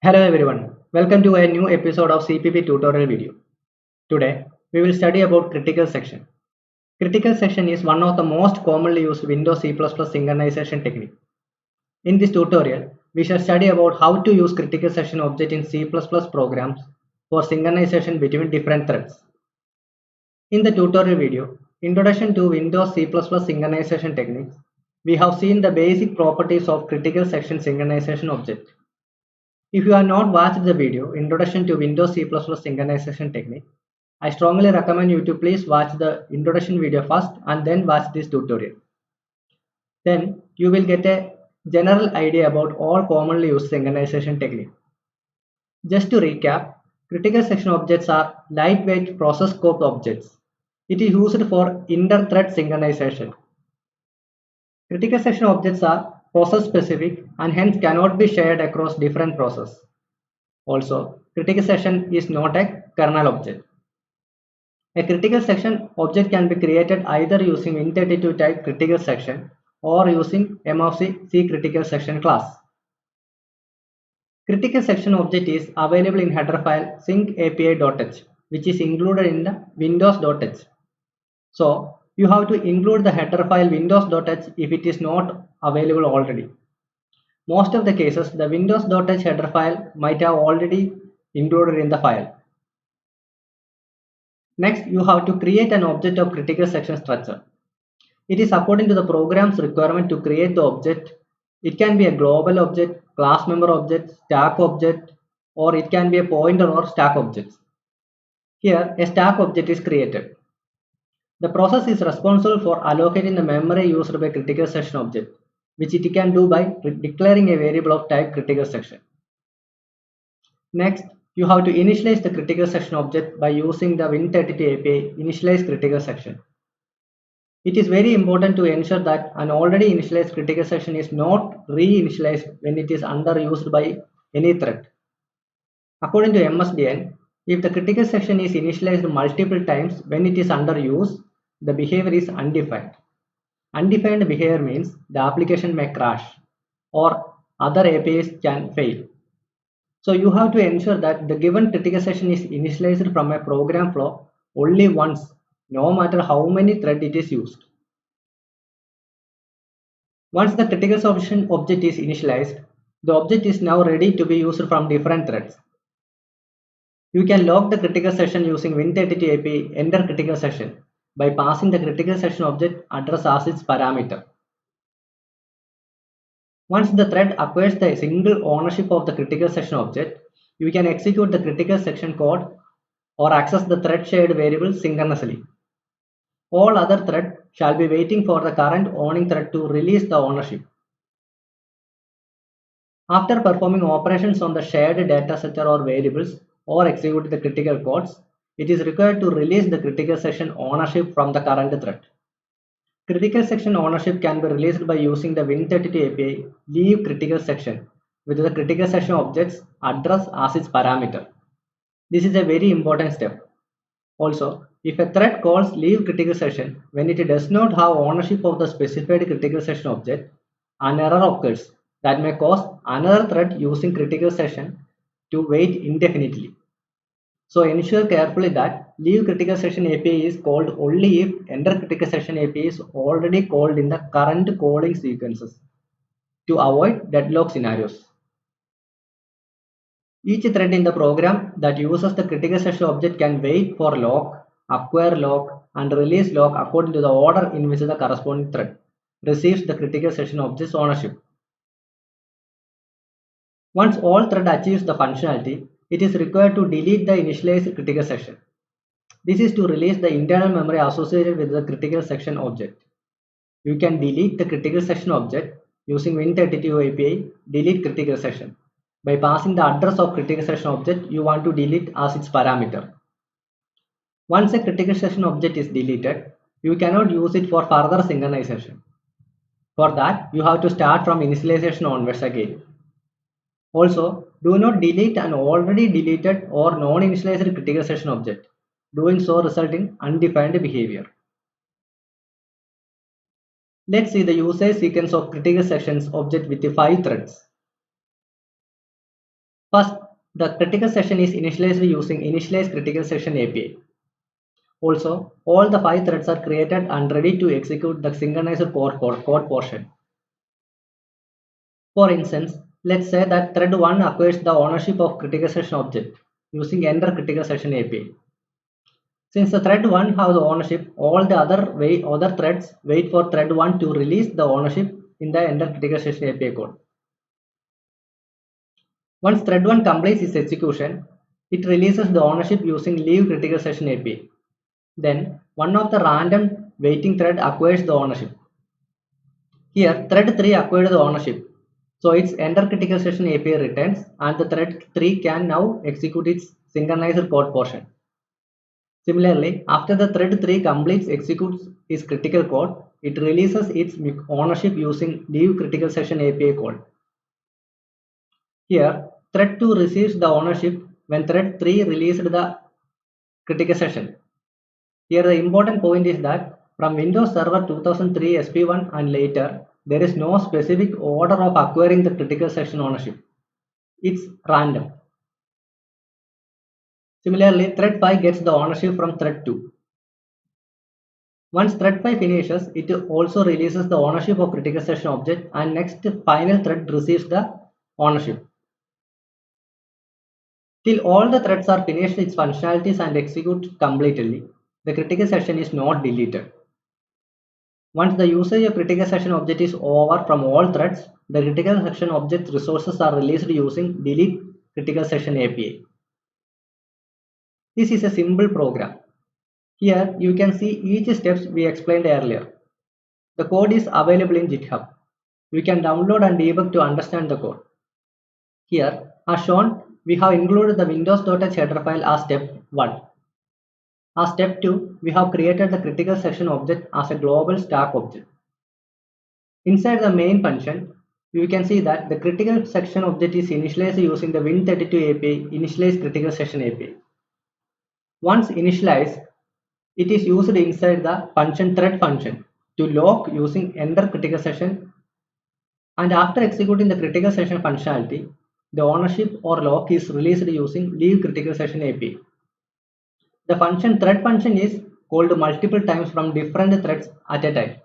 Hello everyone, welcome to a new episode of CPP tutorial video. Today, we will study about critical section. Critical section is one of the most commonly used Windows C++ synchronization technique. In this tutorial, we shall study about how to use critical section object in C++ programs for synchronization between different threads. In the tutorial video, Introduction to Windows C++ synchronization techniques, we have seen the basic properties of critical section synchronization object. If you have not watched the video Introduction to Windows C++ Synchronization Technique, I strongly recommend you to please watch the introduction video first and then watch this tutorial. Then you will get a general idea about all commonly used synchronization techniques. Just to recap, critical section objects are lightweight process scope objects. It is used for inter-thread synchronization. Critical section objects are process specific and hence cannot be shared across different processes. Also, critical section is not a kernel object. A critical section object can be created either using Win32 type critical section or using MFC C critical section class. Critical section object is available in header file sync_api.h, which is included in the windows.h. So you have to include the header file windows.h if it is not available already. Most of the cases, the windows.h header file might have already included in the file. Next, you have to create an object of critical section structure. It is according to the program's requirement to create the object. It can be a global object, class member object, stack object, or it can be a pointer or stack object. Here, a stack object is created. The process is responsible for allocating the memory used by critical section object, which it can do by declaring a variable of type critical section. Next, you have to initialize the critical section object by using the Win32 API initialize critical section. It is very important to ensure that an already initialized critical section is not re-initialized when it is under used by any thread. According to MSDN, if the critical section is initialized multiple times when it is under use, the behavior is undefined. Undefined behavior means the application may crash or other APIs can fail. So you have to ensure that the given critical section is initialized from a program flow only once, no matter how many threads it is used. Once the critical section object is initialized, the object is now ready to be used from different threads. You can log the critical section using Win32 API enter critical section by passing the critical section object address as its parameter. Once the thread acquires the single ownership of the critical section object, you can execute the critical section code or access the thread shared variable synchronously. All other threads shall be waiting for the current owning thread to release the ownership. After performing operations on the shared dataset or variables or execute the critical codes, it is required to release the critical section ownership from the current thread. Critical section ownership can be released by using the Win32 API leave critical section with the critical section object's address as its parameter. This is a very important step. Also, if a thread calls leave critical section when it does not have ownership of the specified critical section object, an error occurs that may cause another thread using critical section to wait indefinitely. So ensure carefully that leave critical section API is called only if enter critical section API is already called in the current calling sequences to avoid deadlock scenarios. Each thread in the program that uses the critical section object can wait for lock, acquire lock, and release lock according to the order in which the corresponding thread receives the critical section object's ownership. Once all thread achieves the functionality, it is required to delete the initialized critical section. This is to release the internal memory associated with the critical section object. You can delete the critical section object using Win32 API delete critical section by passing the address of critical section object you want to delete as its parameter. Once a critical section object is deleted, you cannot use it for further synchronization. For that, you have to start from initialization onwards again. Also, do not delete an already deleted or non-initialized critical section object. Doing so results in undefined behavior. Let's see the usage sequence of critical sections object with the 5 threads. First, the critical session is initialized using initialize critical session API. Also, all the 5 threads are created and ready to execute the synchronizer code portion. For instance, let's say that thread 1 acquires the ownership of critical session object using enter critical session API. Since the thread 1 has the ownership, all the other threads wait for thread 1 to release the ownership in the enter critical session API code. Once thread 1 completes its execution, it releases the ownership using leave critical session API. Then, one of the random waiting thread acquires the ownership. Here, thread 3 acquired the ownership. So its enter critical session API returns and the thread 3 can now execute its synchronizer code portion. Similarly, after the thread 3 executes its critical code, it releases its ownership using leave critical session API code. Here, thread 2 receives the ownership when thread 3 released the critical session. Here the important point is that from Windows Server 2003 SP1 and later, there is no specific order of acquiring the critical session ownership. It's random. Similarly, thread 5 gets the ownership from thread 2. Once thread 5 finishes, it also releases the ownership of critical session object and next final thread receives the ownership. Till all the threads are finished its functionalities and execute completely, the critical session is not deleted. Once the usage of critical session object is over from all threads, the critical session object resources are released using delete critical session API. This is a simple program. Here you can see each steps we explained earlier. The code is available in GitHub. You can download and debug to understand the code. Here, as shown, we have included the windows.h header file as step 1. As step 2, we have created the critical session object as a global stack object. Inside the main function, you can see that the critical section object is initialized using the Win32 API initialize critical session API. Once initialized, it is used inside the function thread function to lock using enter critical session, and after executing the critical session functionality, the ownership or lock is released using leave critical session API. The function thread function is called multiple times from different threads at a time.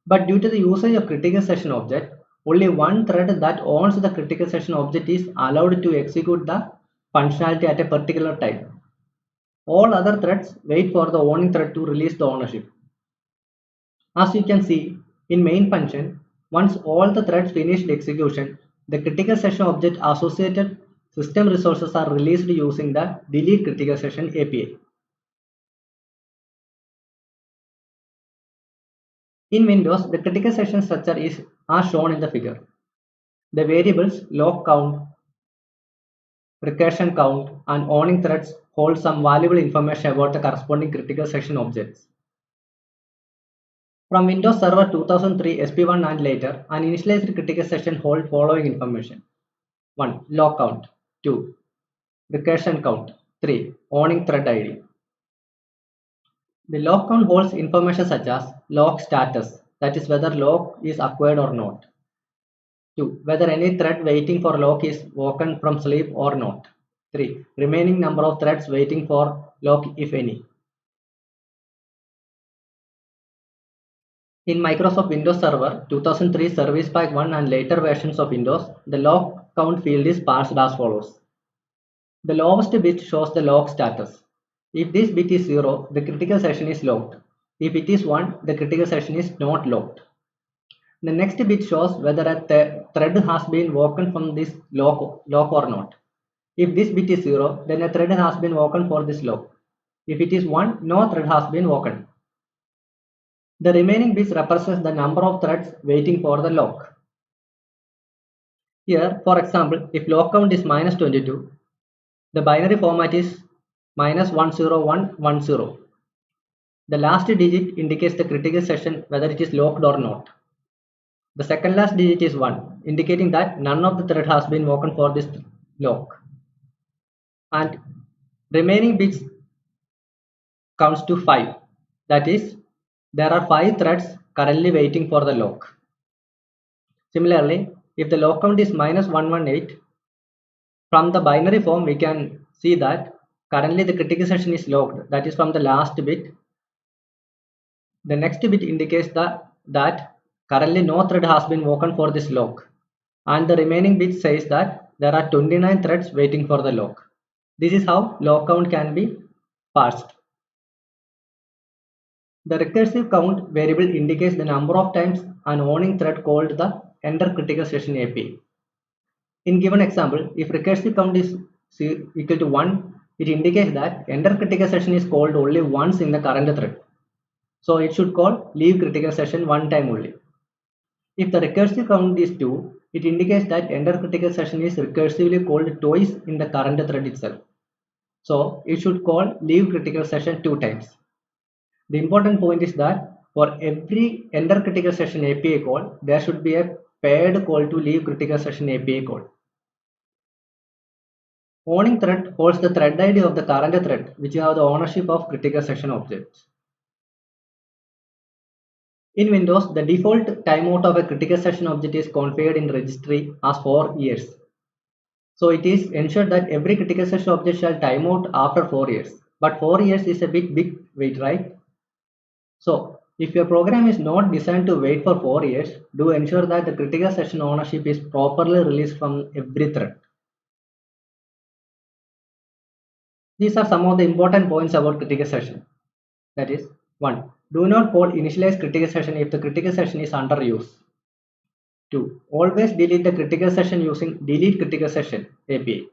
But due to the usage of critical session object, only one thread that owns the critical session object is allowed to execute the functionality at a particular time. All other threads wait for the owning thread to release the ownership. As you can see, in main function, once all the threads finished execution, the critical session object associated system resources are released using the delete critical session API. In Windows, the critical session structure is as shown in the figure. The variables lock count, recursion count, and owning threads hold some valuable information about the corresponding critical session objects. From Windows Server 2003 SP1 and later, an initialized critical session holds following information. 1. Lock count. 2. Recursion count. 3. Owning thread ID. The lock count holds information such as lock status, that is whether lock is acquired or not. 2. Whether any thread waiting for lock is woken from sleep or not. 3. Remaining number of threads waiting for lock if any. In Microsoft Windows Server 2003 Service Pack 1 and later versions of Windows, the lock count field is parsed as follows. The lowest bit shows the lock status. If this bit is 0, the critical session is locked. If it is 1, the critical session is not locked. The next bit shows whether a thread has been woken from this lock or not. If this bit is 0, then a thread has been woken for this lock. If it is 1, no thread has been woken. The remaining bits represents the number of threads waiting for the lock. Here, for example, if lock count is -22, the binary format is -10110. The last digit indicates the critical session whether it is locked or not. The second last digit is 1, indicating that none of the thread has been woken for this lock. And remaining bits counts to 5. That is, there are 5 threads currently waiting for the lock. Similarly, if the lock count is -118, From the binary form, we can see that currently the critical session is locked. That is from the last bit. The next bit indicates that currently no thread has been woken for this lock. And the remaining bit says that there are 29 threads waiting for the lock. This is how lock count can be parsed. The recursive count variable indicates the number of times an owning thread called the enter critical session API. In given example, if recursive count is equal to 1, it indicates that enter critical session is called only once in the current thread. So it should call leave critical session one time only. If the recursive count is 2, it indicates that enter critical session is recursively called twice in the current thread itself. So it should call leave critical session 2 times. The important point is that for every enter critical session API call, there should be a paired call to leave critical session API call. Owning thread holds the thread ID of the current thread, which have the ownership of critical session objects. In Windows, the default timeout of a critical session object is configured in registry as 4 years. So it is ensured that every critical session object shall timeout after 4 years. But 4 years is a big wait, right? So if your program is not designed to wait for 4 years, do ensure that the critical session ownership is properly released from every thread. These are some of the important points about critical session. That is, 1. Do not call initialize critical session if the critical session is under use. 2. Always delete the critical session using delete critical session API.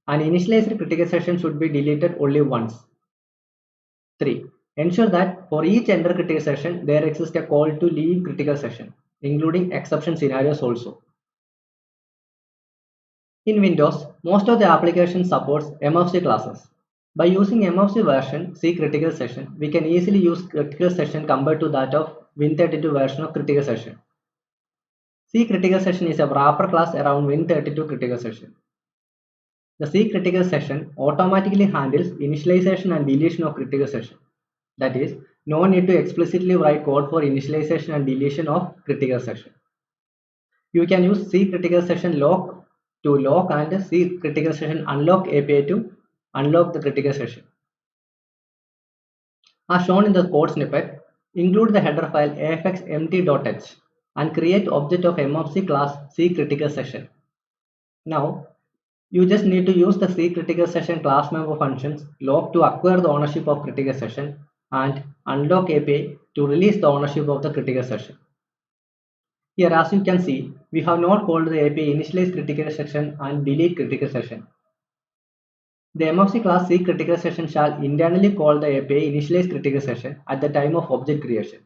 An initialized critical session should be deleted only once. 3. Ensure that for each enter critical session, there exists a call to leave critical session, including exception scenarios also. In Windows, most of the application supports MFC classes. By using MFC version C critical session, we can easily use critical session compared to that of Win32 version of critical session. C critical session is a wrapper class around Win32 critical session. The C critical session automatically handles initialization and deletion of critical session. That is, no need to explicitly write code for initialization and deletion of critical session. You can use C critical session lock to lock and C critical session unlock API to unlock the critical session. As shown in the code snippet, include the header file afxempty.h and create object of MFC class C critical session. Now, you just need to use the C critical session class member functions lock to acquire the ownership of critical session and unlock API to release the ownership of the critical session. Here, as you can see, we have not called the API initialize critical session and delete critical session. The MFC class C critical session shall internally call the API initialize critical session at the time of object creation.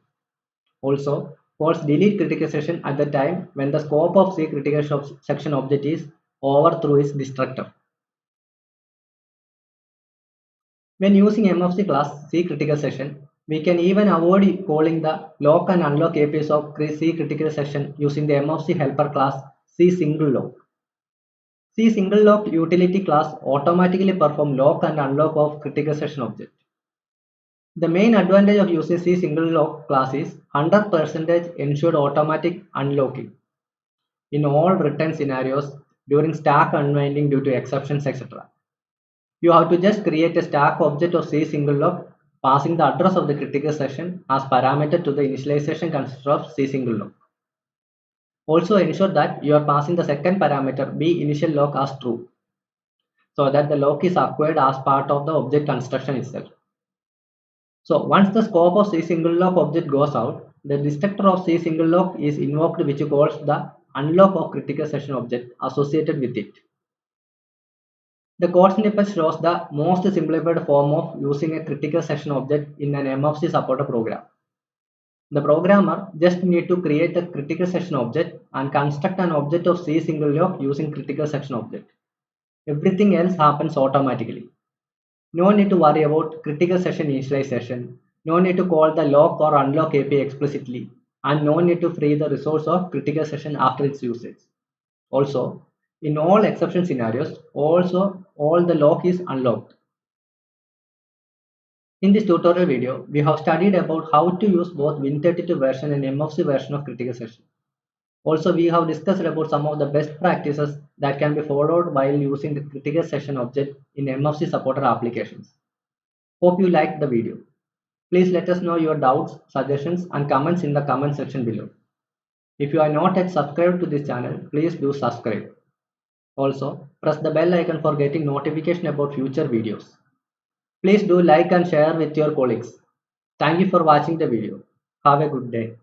Also, calls delete critical session at the time when the scope of C critical section object is over through its destructor. When using MFC class C critical session, we can even avoid calling the lock and unlock APIs of C critical session using the MFC helper class C single lock. C single lock utility class automatically perform lock and unlock of critical session object. The main advantage of using C single lock class is 100% ensured automatic unlocking in all written scenarios during stack unwinding due to exceptions, etc. You have to just create a stack object of C single lock passing the address of the critical session as parameter to the initialization constructor of C single lock. Also ensure that you are passing the second parameter B initial lock as true so that the lock is acquired as part of the object construction itself. So once the scope of C single lock object goes out, the destructor of C single lock is invoked which calls the unlock of critical session object associated with it. The code snippet shows the most simplified form of using a critical session object in an MFC supported program. The programmer just need to create a critical session object and construct an object of C single lock using critical session object. Everything else happens automatically. No need to worry about critical session initialization, no need to call the lock or unlock API explicitly, and no need to free the resource of critical session after its usage. Also, in all exception scenarios, all the lock is unlocked. In this tutorial video, we have studied about how to use both Win32 version and MFC version of critical session. Also, we have discussed about some of the best practices that can be followed while using the critical section object in MFC supported applications. Hope you liked the video. Please let us know your doubts, suggestions, and comments in the comment section below. If you are not yet subscribed to this channel, please do subscribe. Also, press the bell icon for getting notification about future videos. Please do like and share with your colleagues. Thank you for watching the video. Have a good day.